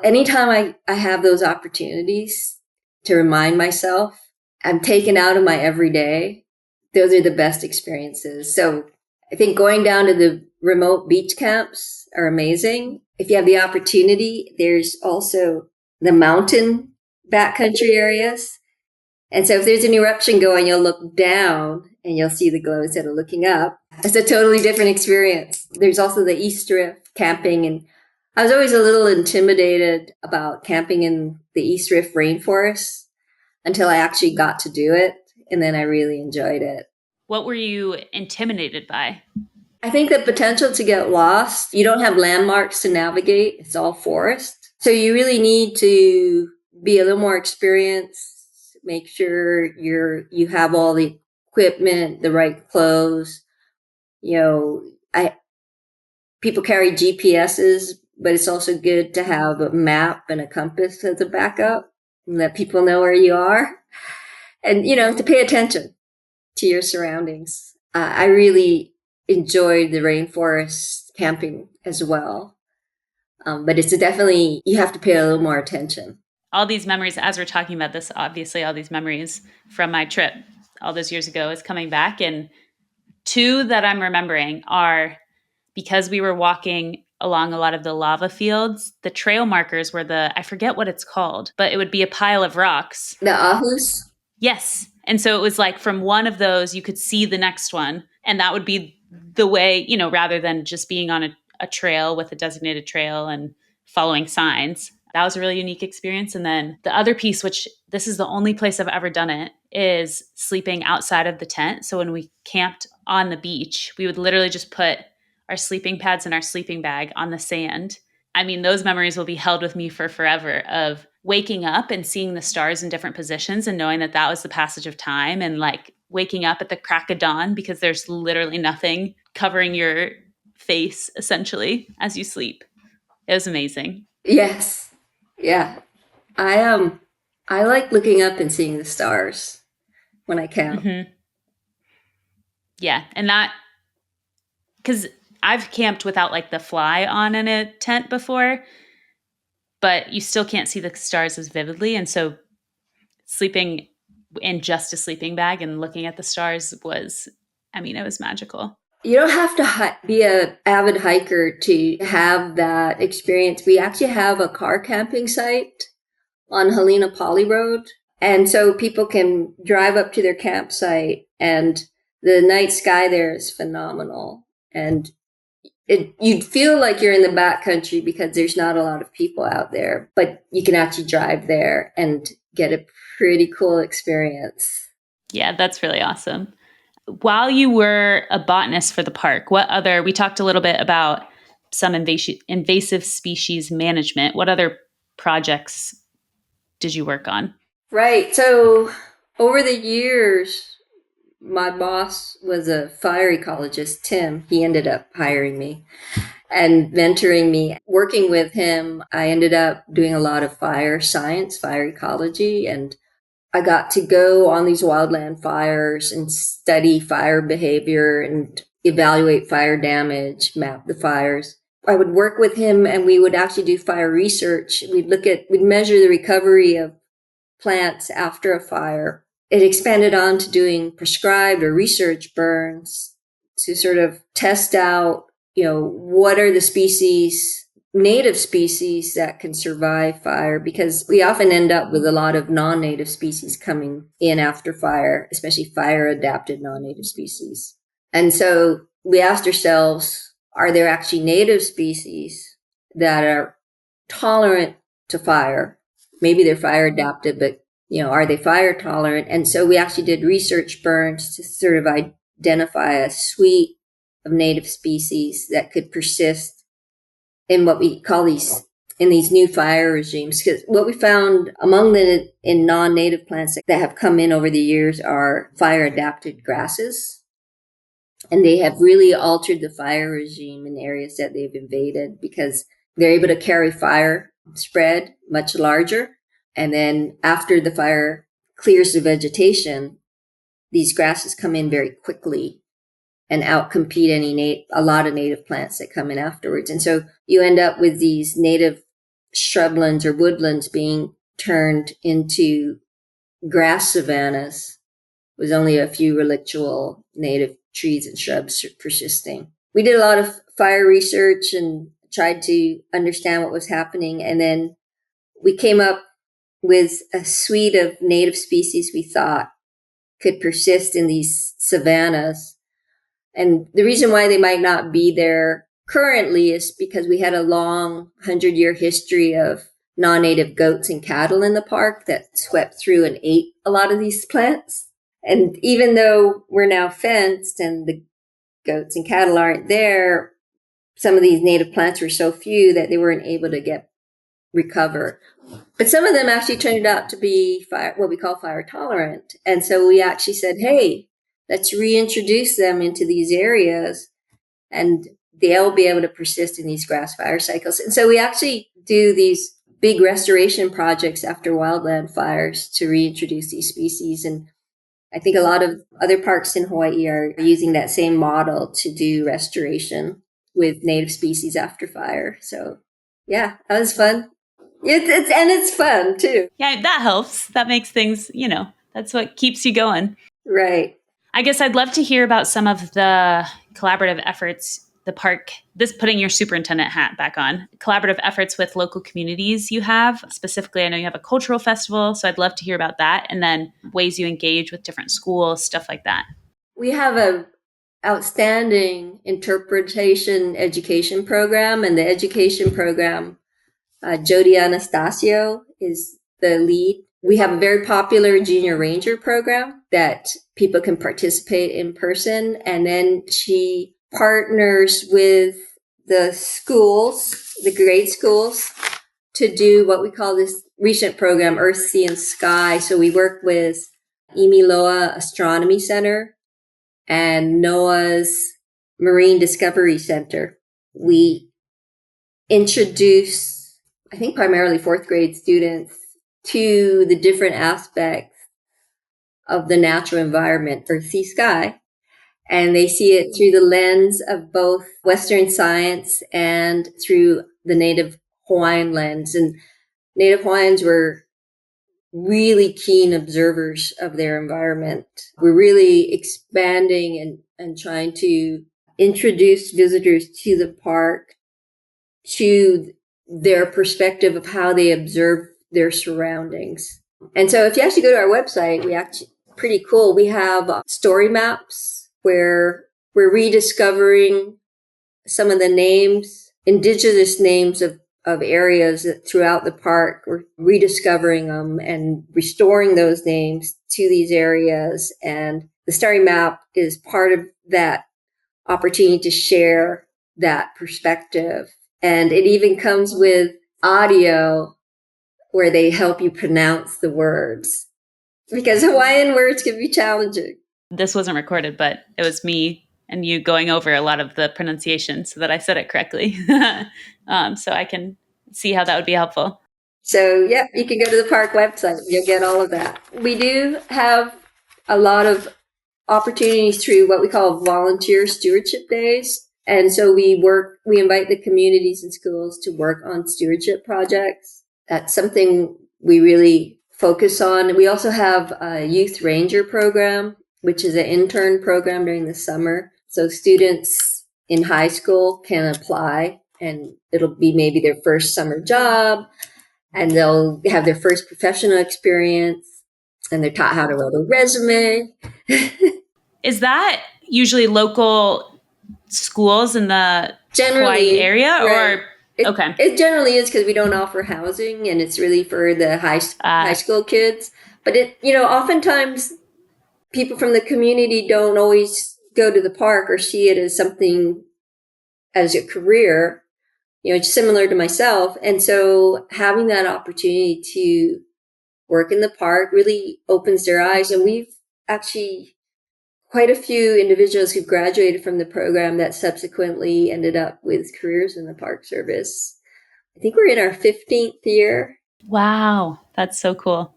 anytime I have those opportunities to remind myself, I'm taken out of my everyday. Those are the best experiences. So I think going down to the remote beach camps are amazing. If you have the opportunity, there's also the mountain backcountry areas. And so if there's an eruption going, you'll look down and you'll see the glow instead of looking up. It's a totally different experience. There's also the East Rift camping, and I was always a little intimidated about camping in the East Rift rainforests until I actually got to do it. And then I really enjoyed it. What were you intimidated by? I think the potential to get lost. You don't have landmarks to navigate. It's all forest. So you really need to be a little more experienced, make sure you have all the equipment, the right clothes. People carry GPSs, but it's also good to have a map and a compass as a backup and let people know where you are. And, to pay attention to your surroundings. I really enjoyed the rainforest camping as well. But it's definitely, you have to pay a little more attention. All these memories, as we're talking about this, obviously all these memories from my trip all those years ago is coming back. And two that I'm remembering are because we were walking along a lot of the lava fields, the trail markers were I forget what it's called, but it would be a pile of rocks. The ahus? Yes. And so it was like from one of those, you could see the next one. And that would be the way, rather than just being on a trail with a designated trail and following signs. That was a really unique experience. And then the other piece, which this is the only place I've ever done it, is sleeping outside of the tent. So when we camped on the beach, we would literally just put our sleeping pads and our sleeping bag on the sand. I mean, those memories will be held with me for forever of waking up and seeing the stars in different positions and knowing that that was the passage of time, and like waking up at the crack of dawn because there's literally nothing covering your face essentially as you sleep. It was amazing. Yes. Yeah. I like looking up and seeing the stars when I camp. Mm-hmm. Yeah. And that, because I've camped without like the fly on in a tent before, but you still can't see the stars as vividly. And so sleeping in just a sleeping bag and looking at the stars it was magical. You don't have to be an avid hiker to have that experience. We actually have a car camping site on Helena Poly Road. And so people can drive up to their campsite, and the night sky there is phenomenal. And you'd feel like you're in the backcountry because there's not a lot of people out there, but you can actually drive there and get a pretty cool experience. Yeah, that's really awesome. While you were a botanist for the park, we talked a little bit about some invasive species management. What other projects did you work on? Right. So over the years, my boss was a fire ecologist, Tim. He ended up hiring me and mentoring me. Working with him, I ended up doing a lot of fire science, fire ecology, and I got to go on these wildland fires and study fire behavior and evaluate fire damage, map the fires. I would work with him and we would actually do fire research. We'd measure the recovery of plants after a fire. It expanded on to doing prescribed or research burns to sort of test out, what are the species, native species that can survive fire, because we often end up with a lot of non-native species coming in after fire, especially fire adapted non-native species. And so we asked ourselves, are there actually native species that are tolerant to fire? Maybe they're fire adapted, but are they fire tolerant? And so we actually did research burns to sort of identify a suite of native species that could persist in what we call these new fire regimes. Because what we found among the in non-native plants that have come in over the years are fire adapted grasses. And they have really altered the fire regime in areas that they've invaded because they're able to carry fire spread much larger. And then after the fire clears the vegetation, these grasses come in very quickly and outcompete a lot of native plants that come in afterwards. And so you end up with these native shrublands or woodlands being turned into grass savannas with only a few relictual native trees and shrubs persisting. We did a lot of fire research and tried to understand what was happening. And then we came up with a suite of native species we thought could persist in these savannas. And the reason why they might not be there currently is because we had a long 100-year history of non-native goats and cattle in the park that swept through and ate a lot of these plants. And even though we're now fenced and the goats and cattle aren't there, some of these native plants were so few that they weren't able to recover. But some of them actually turned out to be what we call fire tolerant. And so we actually said, hey, let's reintroduce them into these areas and they'll be able to persist in these grass fire cycles. And so we actually do these big restoration projects after wildland fires to reintroduce these species. And I think a lot of other parks in Hawaii are using that same model to do restoration with native species after fire. So yeah, that was fun. It's fun too. Yeah, that helps. That makes things, that's what keeps you going. Right. I guess I'd love to hear about some of the collaborative efforts the park, this putting your superintendent hat back on, collaborative efforts with local communities you have. Specifically, I know you have a cultural festival, so I'd love to hear about that. And then ways you engage with different schools, stuff like that. We have a outstanding interpretation education program, and the education program, Jody Anastasio is the lead. We have a very popular junior ranger program that people can participate in person, and then she partners with the schools, the grade schools, to do what we call this recent program, Earth, Sea, and Sky. So we work with Loa Astronomy Center and NOAA's Marine Discovery Center. We introduce, I think, primarily fourth grade students to the different aspects of the natural environment, Earth, Sea, Sky. And they see it through the lens of both Western science and through the Native Hawaiian lens. And Native Hawaiians were really keen observers of their environment. We're really expanding and trying to introduce visitors to the park to their perspective of how they observe their surroundings. And so if you actually go to our website, pretty cool. We have story maps where we're rediscovering some of the names, indigenous names of areas throughout the park. We're rediscovering them and restoring those names to these areas. And the story map is part of that opportunity to share that perspective. And it even comes with audio where they help you pronounce the words, because Hawaiian words can be challenging. This wasn't recorded, but it was me and you going over a lot of the pronunciation so that I said it correctly. So I can see how that would be helpful. So, yeah, you can go to the park website. You'll get all of that. We do have a lot of opportunities through what we call volunteer stewardship days. And so we invite the communities and schools to work on stewardship projects. That's something we really focus on. We also have a youth ranger program, which is an intern program during the summer. So students in high school can apply, and it'll be maybe their first summer job, and they'll have their first professional experience, and they're taught how to write a resume. Is that usually local schools in the Generally, Hawaii area, right. or okay? It generally is, because we don't offer housing, and it's really for the high school kids. But oftentimes people from the community don't always go to the park or see it as something, as a career, similar to myself. And so having that opportunity to work in the park really opens their eyes. And we've actually quite a few individuals who graduated from the program that subsequently ended up with careers in the Park Service. I think we're in our 15th year. Wow, that's so cool.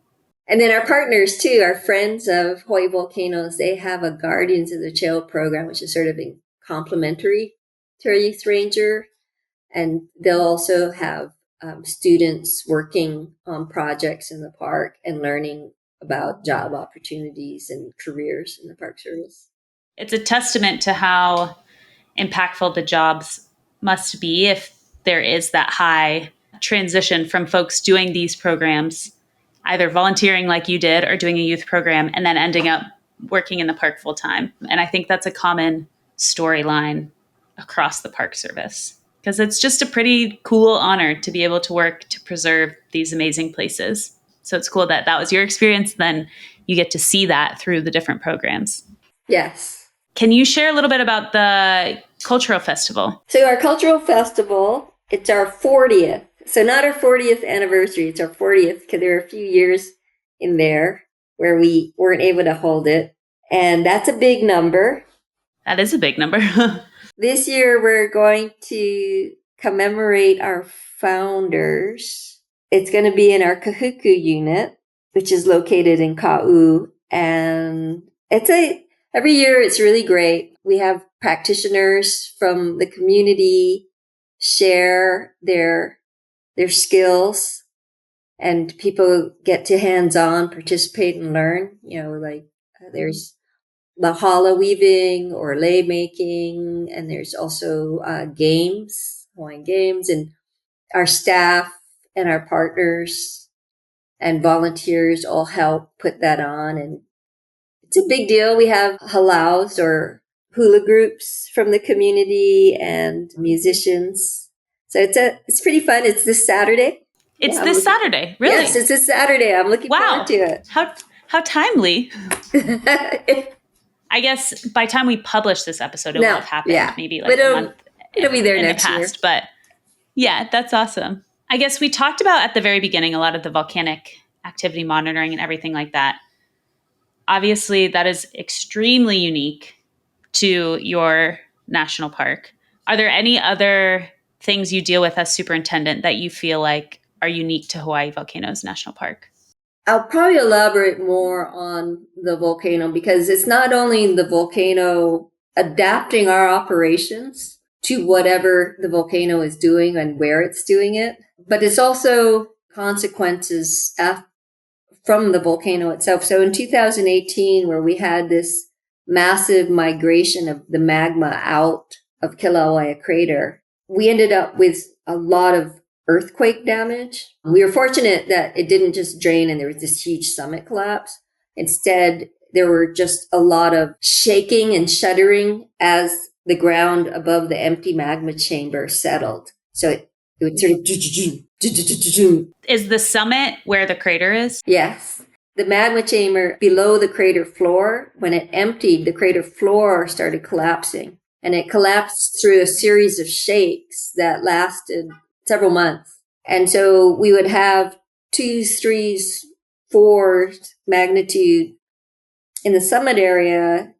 And then our partners too, our friends of Hawaiʻi Volcanoes, they have a Guardians of the Trail program, which is sort of complementary to our youth ranger. And they'll also have students working on projects in the park and learning about job opportunities and careers in the Park Service. It's a testament to how impactful the jobs must be if there is that high transition from folks doing these programs, either volunteering like you did or doing a youth program, and then ending up working in the park full time. And I think that's a common storyline across the Park Service, because it's just a pretty cool honor to be able to work to preserve these amazing places. So it's cool that that was your experience. Then you get to see that through the different programs. Yes. Can you share a little bit about the cultural festival? So our cultural festival, it's our 40th. So not our 40th anniversary, it's our 40th, because there are a few years in there where we weren't able to hold it. And that's a big number. That is a big number. This year, we're going to commemorate our founders. It's going to be in our Kahuku unit, which is located in Ka'u. And every year it's really great. We have practitioners from the community share their skills, and people get to hands-on participate and learn. There's the hala weaving or lei making, and there's also games, Hawaiian games, and our staff and our partners and volunteers all help put that on, and it's a big deal. We have halaus or hula groups from the community and musicians, so it's pretty fun. It's this Saturday. It's this Saturday, really? Yes, it's this Saturday. I'm looking forward to it. How timely. I guess by the time we publish this episode, it will have happened. Yeah. Maybe like a month. It'll be there in next the past, year. But yeah, that's awesome. I guess we talked about at the very beginning a lot of the volcanic activity monitoring and everything like that. Obviously, that is extremely unique to your national park. Are there any other things you deal with as superintendent that you feel like are unique to Hawaiʻi Volcanoes National Park? I'll probably elaborate more on the volcano, because it's not only the volcano adapting our operations to whatever the volcano is doing and where it's doing it, but it's also consequences from the volcano itself. So in 2018, where we had this massive migration of the magma out of Kīlauea crater, we ended up with a lot of earthquake damage. We were fortunate that it didn't just drain and there was this huge summit collapse. Instead, there were just a lot of shaking and shuddering as the ground above the empty magma chamber settled. So it would sort of... Is the summit where the crater is? Yes. The magma chamber below the crater floor, when it emptied, the crater floor started collapsing. And it collapsed through a series of shakes that lasted several months. And so we would have twos, threes, fours magnitude. In the summit area,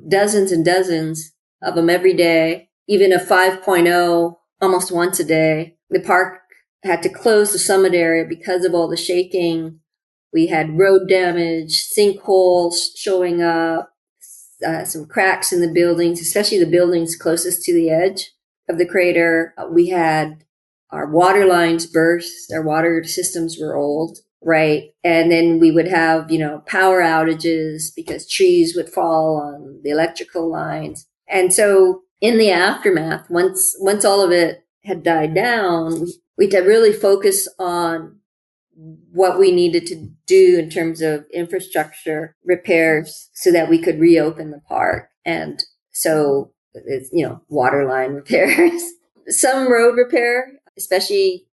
dozens and dozens of them every day, even a 5.0 almost once a day. The park had to close the summit area because of all the shaking. We had road damage, sinkholes showing up, some cracks in the buildings, especially the buildings closest to the edge of the crater. We had our water lines burst. Our water systems were old, right? And then we would have, power outages because trees would fall on the electrical lines. And so in the aftermath, once all of it had died down, we had to really focus on what we needed to do in terms of infrastructure repairs so that we could reopen the park. And so it's, water line repairs, some road repair, especially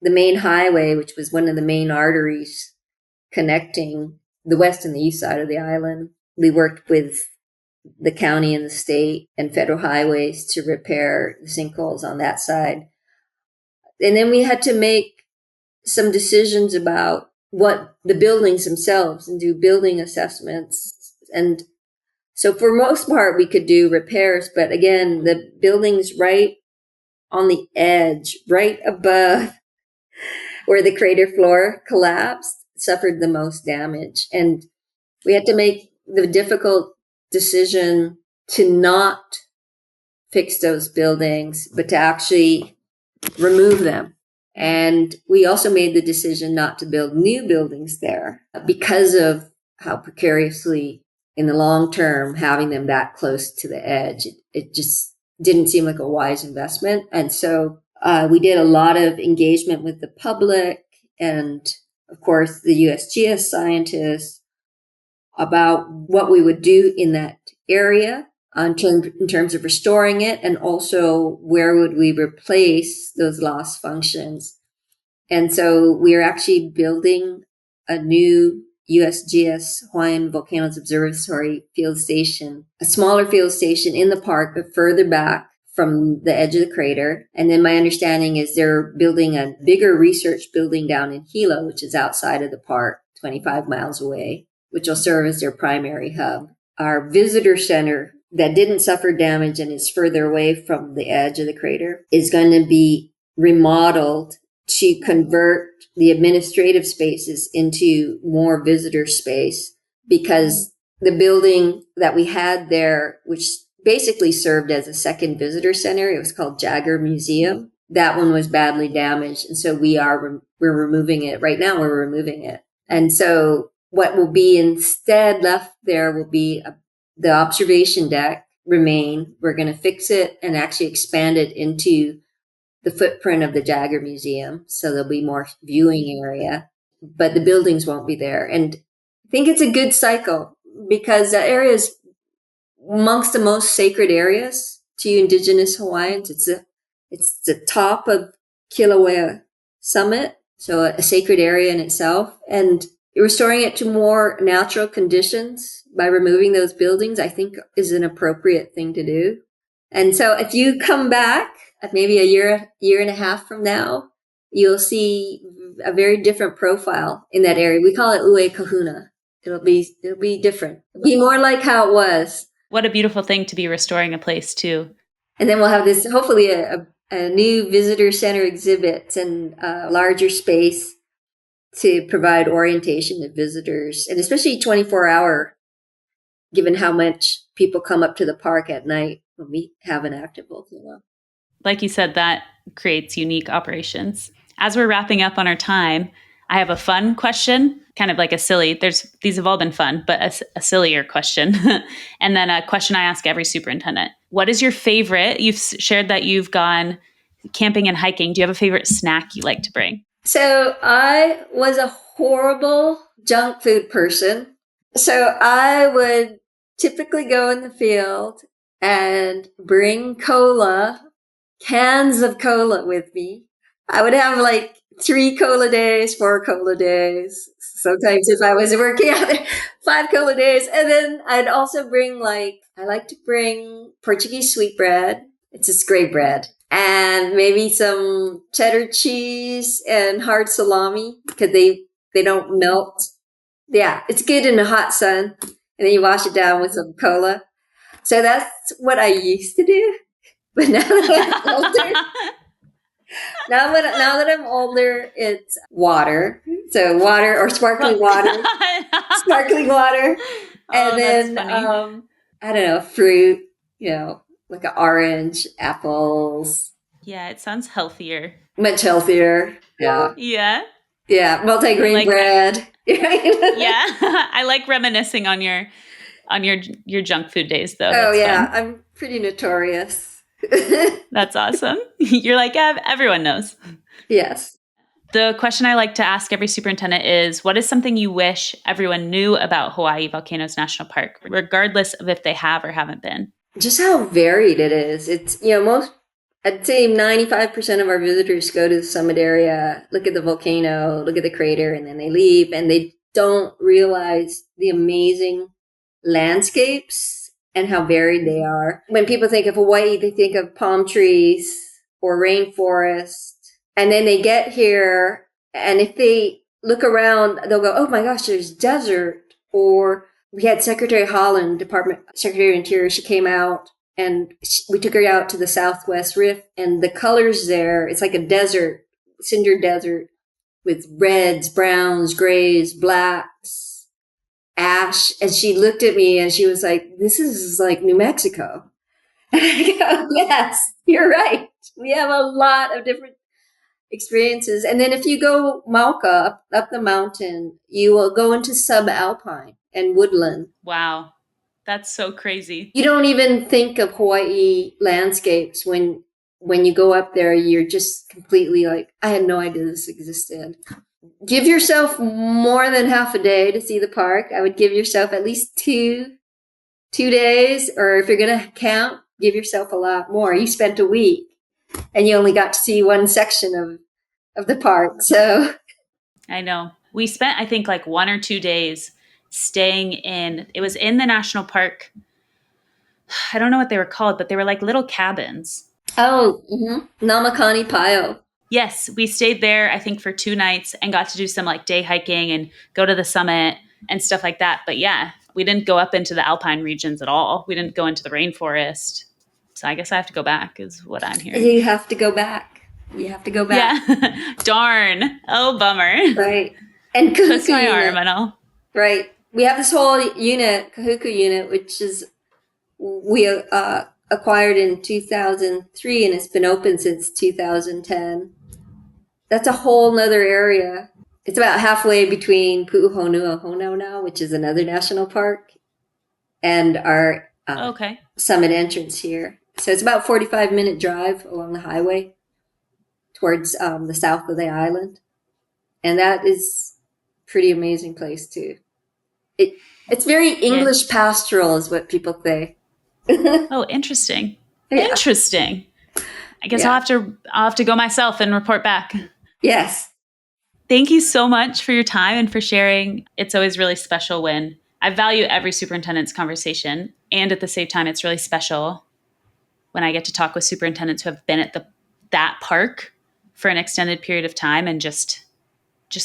the main highway, which was one of the main arteries connecting the west and the east side of the island. We worked with the county and the state and federal highways to repair the sinkholes on that side. And then we had to make some decisions about what the buildings themselves and do building assessments. And so for most part, we could do repairs, but again, the buildings right on the edge, right above where the crater floor collapsed, suffered the most damage. And we had to make the difficult decision to not fix those buildings, but to actually remove them. And we also made the decision not to build new buildings there because of how precariously, in the long term, having them that close to the edge, it just didn't seem like a wise investment. And so we did a lot of engagement with the public and, of course, the USGS scientists about what we would do in that area in terms of restoring it, and also where would we replace those lost functions. And so we are actually building a new USGS Hawaiian Volcanoes Observatory field station, a smaller field station in the park, but further back from the edge of the crater. And then my understanding is they're building a bigger research building down in Hilo, which is outside of the park, 25 miles away, which will serve as their primary hub. Our visitor center that didn't suffer damage and is further away from the edge of the crater is going to be remodeled to convert the administrative spaces into more visitor space, because the building that we had there, which basically served as a second visitor center, it was called Jagger Museum. That one was badly damaged. And so we're removing it. Right now we're removing it. And so what will be instead left there will be the observation deck remain. We're going to fix it and actually expand it into the footprint of the Jagger Museum. So there'll be more viewing area, but the buildings won't be there. And I think it's a good cycle because that area is amongst the most sacred areas to Indigenous Hawaiians. It's the top of Kīlauea Summit, so a sacred area in itself. And restoring it to more natural conditions by removing those buildings, I think, is an appropriate thing to do. And so if you come back maybe a year and a half from now, you'll see a very different profile in that area. We call it Ue Kahuna. It'll be different. It'll be more like how it was. What a beautiful thing to be restoring a place too. And then we'll have this, hopefully a new visitor center exhibit and a larger space to provide orientation to visitors, and especially 24-hour, given how much people come up to the park at night when we have an active volcano. Like you said, that creates unique operations. As we're wrapping up on our time, I have a fun question, kind of like a silly, these have all been fun, but a sillier question. And then a question I ask every superintendent. What is your favorite? You've shared that you've gone camping and hiking. Do you have a favorite snack you like to bring? So I was a horrible junk food person. So I would typically go in the field and bring cans of cola with me. I would have like 3 cola days, 4 cola days. Sometimes if I was working out there, 5 cola days. And then I'd also bring I like to bring Portuguese sweetbread. It's this gray bread. and maybe some cheddar cheese and hard salami because they don't melt. Yeah, it's good in the hot sun, and then you wash it down with some cola. So that's what I used to do. But now that I'm older, now that I'm older, it's water. So water or sparkling water, sparkling water, and Oh, that's then funny. I don't know, fruit. You know, like an orange, apples. Yeah, it sounds healthier. Much healthier. Yeah. Yeah. Yeah. Multigrain Like, bread. yeah. I like reminiscing on your junk food days though. Oh That's yeah. fun. I'm pretty notorious. That's awesome. You're like, yeah, everyone knows. Yes. The question I like to ask every superintendent is, what is something you wish everyone knew about Hawaiʻi Volcanoes National Park, regardless of if they have or haven't been? Just how varied it is. It's, I'd say 95% of our visitors go to the summit area, look at the volcano, look at the crater, and then they leave, and they don't realize the amazing landscapes and how varied they are. When people think of Hawaii, they think of palm trees or rainforest, and then they get here, and if they look around, they'll go, oh my gosh, there's desert. Or we had Secretary Holland, Department Secretary of Interior, she came out and we took her out to the Southwest Rift, and the colors there, it's like a desert, cinder desert with reds, browns, grays, blacks, ash. And she looked at me and she was like, this is like New Mexico. And I go, yes, you're right. We have a lot of different experiences. And then if you go Mauka, up the mountain, you will go into subalpine and woodland. Wow. That's so crazy. You don't even think of Hawaii landscapes when you go up there. You're just completely like, I had no idea this existed. Give yourself more than half a day to see the park. I would give yourself at least two days, or if you're going to count, give yourself a lot more. You spent a week and you only got to see one section of the park. So I know. We spent, I think, like 1 or 2 days staying it was in the national park. I don't know what they were called, but they were like little cabins. Oh, Namakani Pio. Yes, we stayed there, I think, for 2 nights and got to do some like day hiking and go to the summit and stuff like that. But yeah, we didn't go up into the alpine regions at all. We didn't go into the rainforest. So I guess I have to go back is what I'm hearing. You have to go back. You have to go back. Yeah. Darn. Oh, bummer. Right. And Kahuku Twist my unit. arm and all. Right. We have this whole unit, Kahuku unit, which is we acquired in 2003, and it's been open since 2010. That's a whole nother area. It's about halfway between Pu'uhonua now, which is another national park, and our Okay. summit entrance here. So it's about 45-minute drive along the highway towards the south of the island. And that is a pretty amazing place too. It's very English pastoral is what people say. Oh, interesting. Yeah. Interesting. I guess Yeah. I'll have to go myself and report back. Yes. Thank you so much for your time and for sharing. It's always really special when I value every superintendent's conversation, and at the same time, it's really special when I get to talk with superintendents who have been at that park for an extended period of time, and just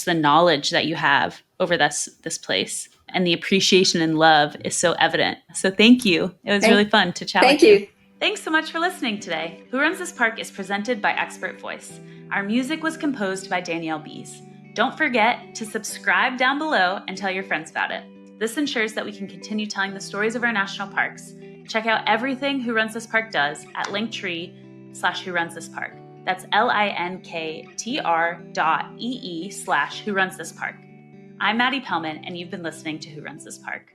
the knowledge that you have over this place and the appreciation and love is so evident. So thank you. It was really fun to chat with you. Thank you. Thanks so much for listening today. Who Runs This Park is presented by Expert Voice. Our music was composed by Danielle Bees. Don't forget to subscribe down below and tell your friends about it. This ensures that we can continue telling the stories of our national parks. Check out everything Who Runs This Park does at Linktree/Who Runs This Park. That's linktr.ee/Who Runs This Park. I'm Maddie Pellman, and you've been listening to Who Runs This Park.